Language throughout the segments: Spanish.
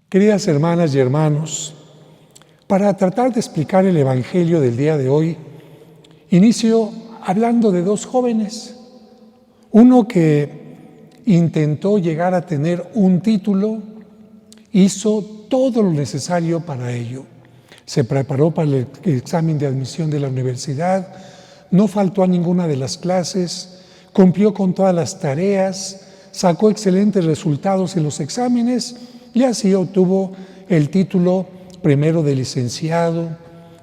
Queridas hermanas y hermanos, para tratar de explicar el Evangelio del día de hoy, inicio hablando de dos jóvenes. Uno que intentó llegar a tener un título, hizo todo lo necesario para ello. Se preparó para el examen de admisión de la universidad, no faltó a ninguna de las clases, cumplió con todas las tareas, sacó excelentes resultados en los exámenes y así obtuvo el título primero de licenciado,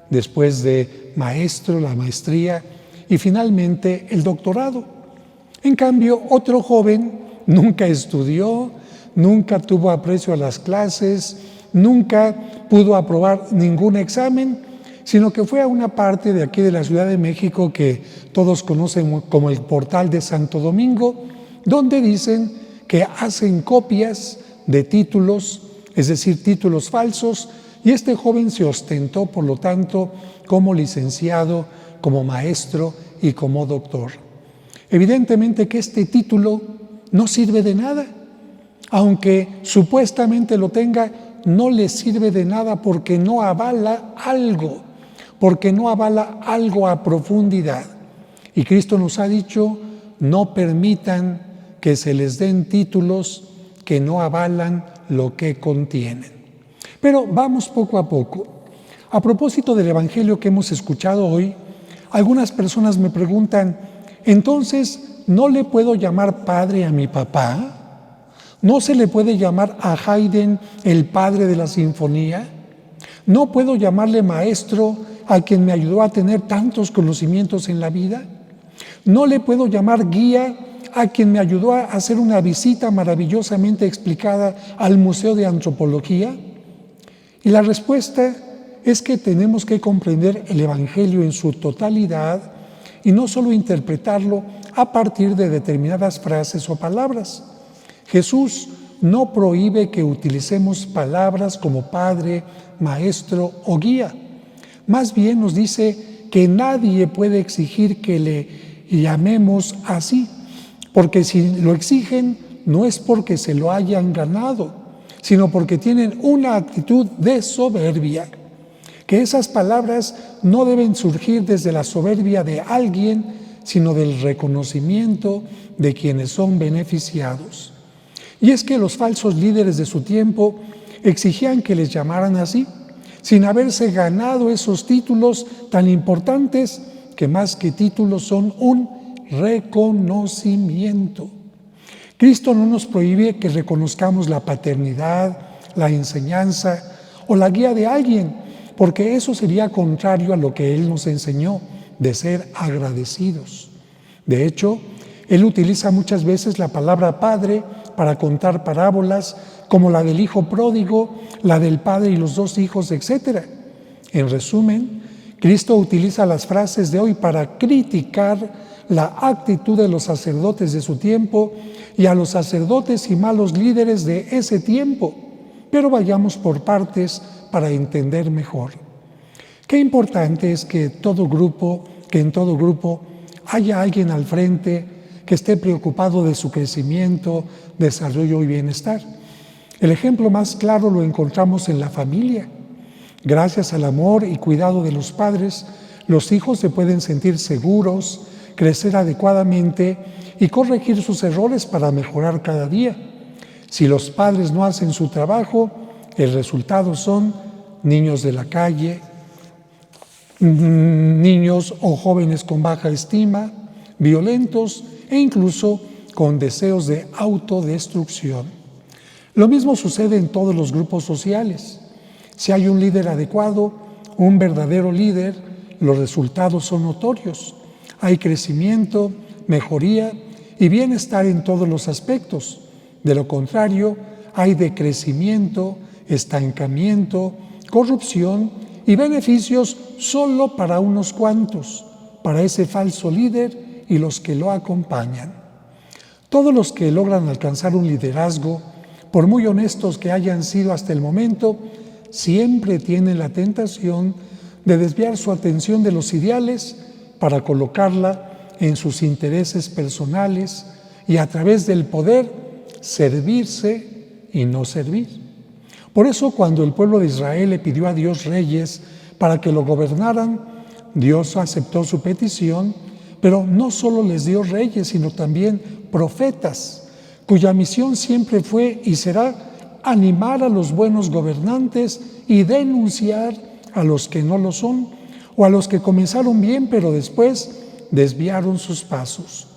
después de maestro, la maestría y finalmente el doctorado. En cambio, otro joven nunca estudió, nunca tuvo aprecio a las clases, nunca pudo aprobar ningún examen, sino que fue a una parte de aquí de la Ciudad de México que todos conocen como el Portal de Santo Domingo, donde dicen que hacen copias de títulos, es decir, títulos falsos, y este joven se ostentó, por lo tanto, como licenciado, como maestro y como doctor. Evidentemente que este título no sirve de nada, aunque supuestamente lo tenga, no le sirve de nada porque no avala algo a profundidad. Y Cristo nos ha dicho, no permitan que se les den títulos que no avalan lo que contienen. Pero vamos poco a poco. A propósito del Evangelio que hemos escuchado hoy, algunas personas me preguntan, entonces, ¿no le puedo llamar padre a mi papá? ¿No se le puede llamar a Haydn el padre de la sinfonía? ¿No puedo llamarle maestro a quien me ayudó a tener tantos conocimientos en la vida? ¿No le puedo llamar guía a quien me ayudó a hacer una visita maravillosamente explicada al Museo de Antropología? Y la respuesta es que tenemos que comprender el Evangelio en su totalidad y no solo interpretarlo a partir de determinadas frases o palabras. Jesús no prohíbe que utilicemos palabras como padre, maestro o guía. Más bien nos dice que nadie puede exigir que le llamemos así, porque si lo exigen no es porque se lo hayan ganado, sino porque tienen una actitud de soberbia. Que esas palabras no deben surgir desde la soberbia de alguien, sino del reconocimiento de quienes son beneficiados. Y es que los falsos líderes de su tiempo exigían que les llamaran así, sin haberse ganado esos títulos tan importantes que más que títulos son un reconocimiento. Cristo no nos prohíbe que reconozcamos la paternidad, la enseñanza o la guía de alguien, porque eso sería contrario a lo que Él nos enseñó, de ser agradecidos. De hecho, Él utiliza muchas veces la palabra padre para contar parábolas como la del hijo pródigo, la del padre y los dos hijos, etc. En resumen, Cristo utiliza las frases de hoy para criticar la actitud de los sacerdotes de su tiempo y a los sacerdotes y malos líderes de ese tiempo. Pero vayamos por partes para entender mejor. Qué importante es que en todo grupo haya alguien al frente que esté preocupado de su crecimiento, desarrollo y bienestar. El ejemplo más claro lo encontramos en la familia. Gracias al amor y cuidado de los padres, los hijos se pueden sentir seguros, crecer adecuadamente y corregir sus errores para mejorar cada día. Si los padres no hacen su trabajo, el resultado son niños de la calle, niños o jóvenes con baja estima, violentos e incluso con deseos de autodestrucción. Lo mismo sucede en todos los grupos sociales. Si hay un líder adecuado, un verdadero líder, los resultados son notorios. Hay crecimiento, mejoría y bienestar en todos los aspectos. De lo contrario, hay decrecimiento, estancamiento, corrupción y beneficios solo para unos cuantos, para ese falso líder y los que lo acompañan. Todos los que logran alcanzar un liderazgo, por muy honestos que hayan sido hasta el momento, siempre tienen la tentación de desviar su atención de los ideales para colocarla en sus intereses personales y a través del poder servirse y no servir. Por eso cuando el pueblo de Israel le pidió a Dios reyes para que lo gobernaran, Dios aceptó su petición, pero no solo les dio reyes, sino también profetas, cuya misión siempre fue y será animar a los buenos gobernantes y denunciar a los que no lo son, o a los que comenzaron bien pero después desviaron sus pasos.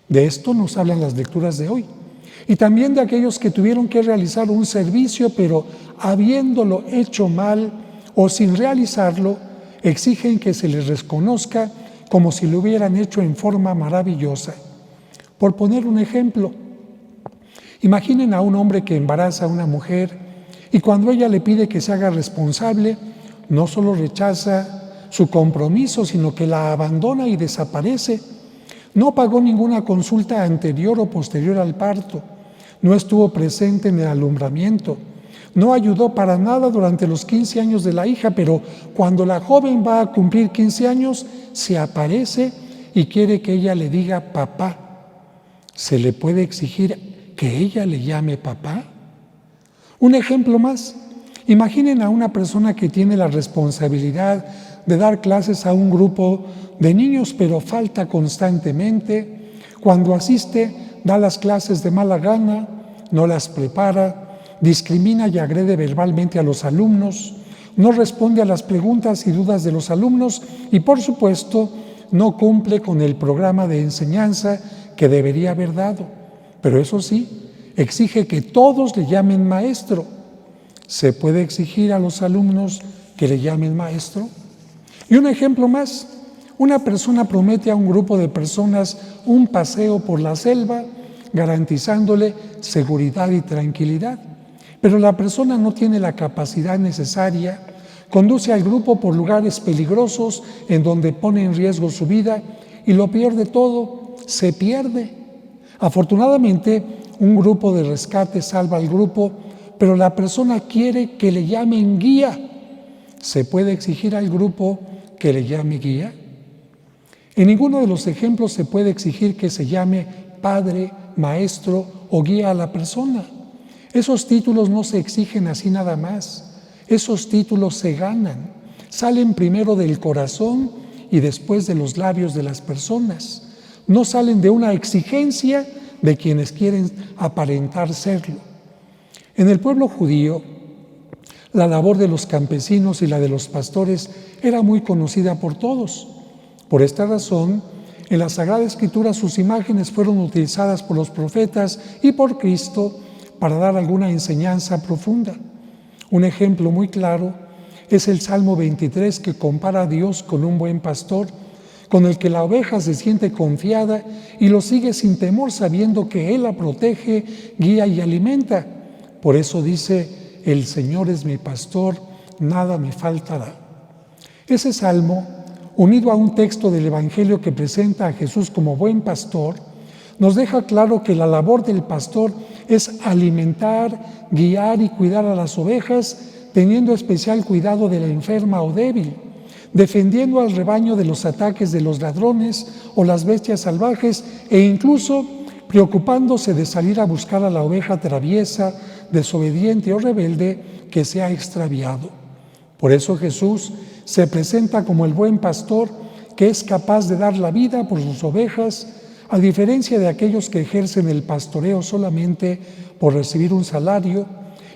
De esto nos hablan las lecturas de hoy. Y también de aquellos que tuvieron que realizar un servicio, pero habiéndolo hecho mal o sin realizarlo, exigen que se les reconozca como si lo hubieran hecho en forma maravillosa. Por poner un ejemplo, imaginen a un hombre que embaraza a una mujer y cuando ella le pide que se haga responsable, no solo rechaza su compromiso, sino que la abandona y desaparece. No pagó ninguna consulta anterior o posterior al parto, no estuvo presente en el alumbramiento, no ayudó para nada durante los 15 años de la hija, pero cuando la joven va a cumplir 15 años, se aparece y quiere que ella le diga papá. ¿Se le puede exigir que ella le llame papá? Un ejemplo más. Imaginen a una persona que tiene la responsabilidad de dar clases a un grupo de niños, pero falta constantemente. Cuando asiste, da las clases de mala gana, no las prepara, discrimina y agrede verbalmente a los alumnos, no responde a las preguntas y dudas de los alumnos y, por supuesto, no cumple con el programa de enseñanza que debería haber dado. Pero eso sí, exige que todos le llamen maestro. ¿Se puede exigir a los alumnos que le llamen maestro? Y un ejemplo más, una persona promete a un grupo de personas un paseo por la selva, garantizándole seguridad y tranquilidad. Pero la persona no tiene la capacidad necesaria, conduce al grupo por lugares peligrosos en donde pone en riesgo su vida y lo peor de todo, se pierde. Afortunadamente, un grupo de rescate salva al grupo, pero la persona quiere que le llamen guía. ¿Se puede exigir al grupo que le llame guía? En ninguno de los ejemplos se puede exigir que se llame padre, maestro o guía a la persona. Esos títulos no se exigen así nada más. Esos títulos se ganan, salen primero del corazón y después de los labios de las personas. No salen de una exigencia de quienes quieren aparentar serlo. En el pueblo judío, la labor de los campesinos y la de los pastores era muy conocida por todos. Por esta razón, en la Sagrada Escritura sus imágenes fueron utilizadas por los profetas y por Cristo para dar alguna enseñanza profunda. Un ejemplo muy claro es el Salmo 23, que compara a Dios con un buen pastor, con el que la oveja se siente confiada y lo sigue sin temor, sabiendo que Él la protege, guía y alimenta. Por eso dice: el Señor es mi pastor, nada me faltará. Ese salmo, unido a un texto del Evangelio que presenta a Jesús como buen pastor, nos deja claro que la labor del pastor es alimentar, guiar y cuidar a las ovejas, teniendo especial cuidado de la enferma o débil, defendiendo al rebaño de los ataques de los ladrones o las bestias salvajes e incluso preocupándose de salir a buscar a la oveja traviesa, desobediente o rebelde que se ha extraviado. Por eso Jesús se presenta como el buen pastor que es capaz de dar la vida por sus ovejas, a diferencia de aquellos que ejercen el pastoreo solamente por recibir un salario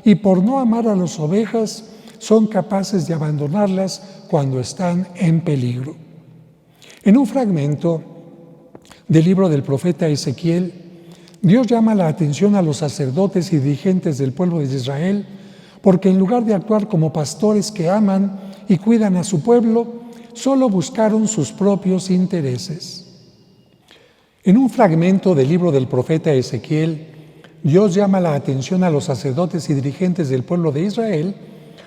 y por no amar a las ovejas son capaces de abandonarlas cuando están en peligro. En un fragmento del libro del profeta Ezequiel, Dios llama la atención a los sacerdotes y dirigentes del pueblo de Israel porque en lugar de actuar como pastores que aman y cuidan a su pueblo, solo buscaron sus propios intereses. En un fragmento del libro del profeta Ezequiel, Dios llama la atención a los sacerdotes y dirigentes del pueblo de Israel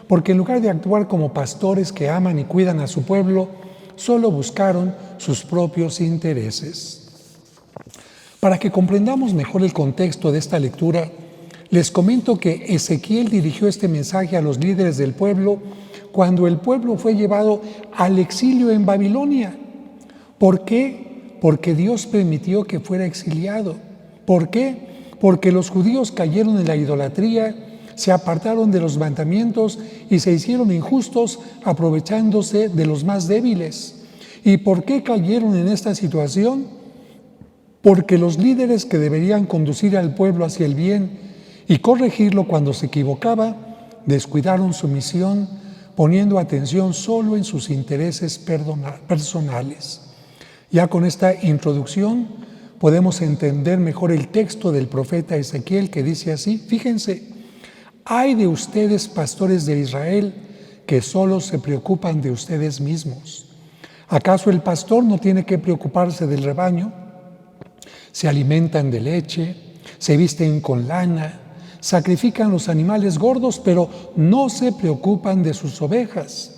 porque en lugar de actuar como pastores que aman y cuidan a su pueblo, solo buscaron sus propios intereses. Para que comprendamos mejor el contexto de esta lectura, les comento que Ezequiel dirigió este mensaje a los líderes del pueblo cuando el pueblo fue llevado al exilio en Babilonia. ¿Por qué? Porque Dios permitió que fuera exiliado. ¿Por qué? Porque los judíos cayeron en la idolatría, se apartaron de los mandamientos y se hicieron injustos aprovechándose de los más débiles. ¿Y por qué cayeron en esta situación? Porque los líderes que deberían conducir al pueblo hacia el bien y corregirlo cuando se equivocaba, descuidaron su misión, poniendo atención solo en sus intereses personales. Ya con esta introducción podemos entender mejor el texto del profeta Ezequiel, que dice así: fíjense, ay de ustedes, pastores de Israel, que solo se preocupan de ustedes mismos. ¿Acaso el pastor no tiene que preocuparse del rebaño? Se alimentan de leche, se visten con lana, sacrifican los animales gordos, pero no se preocupan de sus ovejas.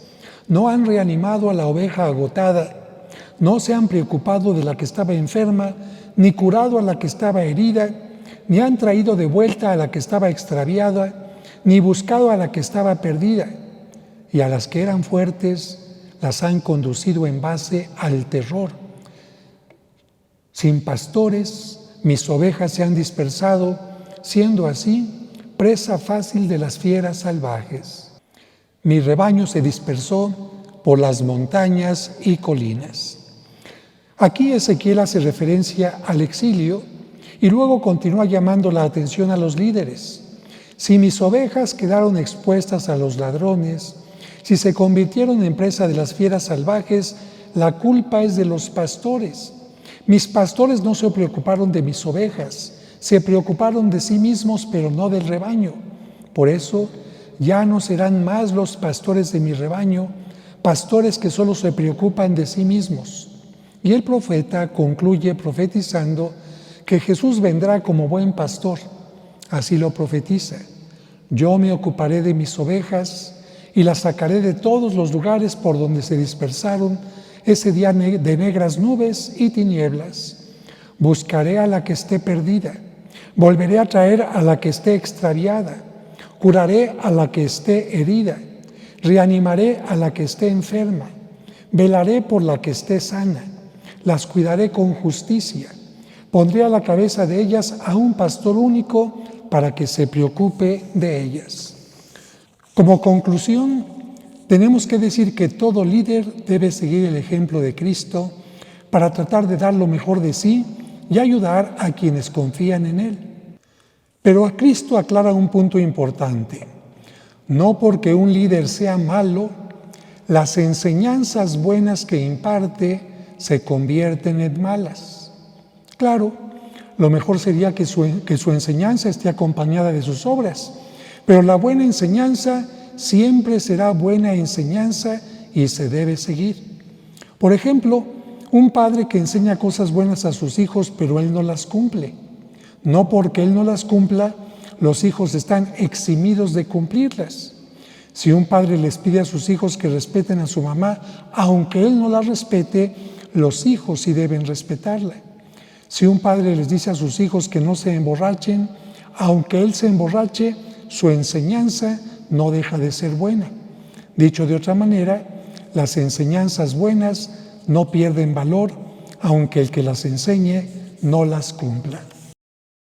No han reanimado a la oveja agotada, no se han preocupado de la que estaba enferma, ni curado a la que estaba herida, ni han traído de vuelta a la que estaba extraviada, ni buscado a la que estaba perdida. Y a las que eran fuertes las han conducido en base al terror. Sin pastores, mis ovejas se han dispersado, siendo así presa fácil de las fieras salvajes. Mi rebaño se dispersó por las montañas y colinas. Aquí Ezequiel hace referencia al exilio y luego continúa llamando la atención a los líderes. Si mis ovejas quedaron expuestas a los ladrones, si se convirtieron en presa de las fieras salvajes, la culpa es de los pastores. Mis pastores no se preocuparon de mis ovejas, se preocuparon de sí mismos, pero no del rebaño. Por eso, ya no serán más los pastores de mi rebaño, pastores que solo se preocupan de sí mismos. Y el profeta concluye profetizando que Jesús vendrá como buen pastor. Así lo profetiza: yo me ocuparé de mis ovejas y las sacaré de todos los lugares por donde se dispersaron ese día de negras nubes y tinieblas. Buscaré a la que esté perdida, volveré a traer a la que esté extraviada, curaré a la que esté herida, reanimaré a la que esté enferma, velaré por la que esté sana, las cuidaré con justicia, pondré a la cabeza de ellas a un pastor único para que se preocupe de ellas. Como conclusión, tenemos que decir que todo líder debe seguir el ejemplo de Cristo para tratar de dar lo mejor de sí y ayudar a quienes confían en Él. Pero a Cristo aclara un punto importante: no porque un líder sea malo, las enseñanzas buenas que imparte se convierten en malas. Claro, lo mejor sería que su enseñanza esté acompañada de sus obras, pero la buena enseñanza siempre será buena enseñanza y se debe seguir. Por ejemplo, un padre que enseña cosas buenas a sus hijos, pero él no las cumple. No porque él no las cumpla, los hijos están eximidos de cumplirlas. Si un padre les pide a sus hijos que respeten a su mamá, aunque él no la respete, los hijos sí deben respetarla. Si un padre les dice a sus hijos que no se emborrachen, aunque él se emborrache, su enseñanza no deja de ser buena. Dicho de otra manera, las enseñanzas buenas no pierden valor, aunque el que las enseñe no las cumpla.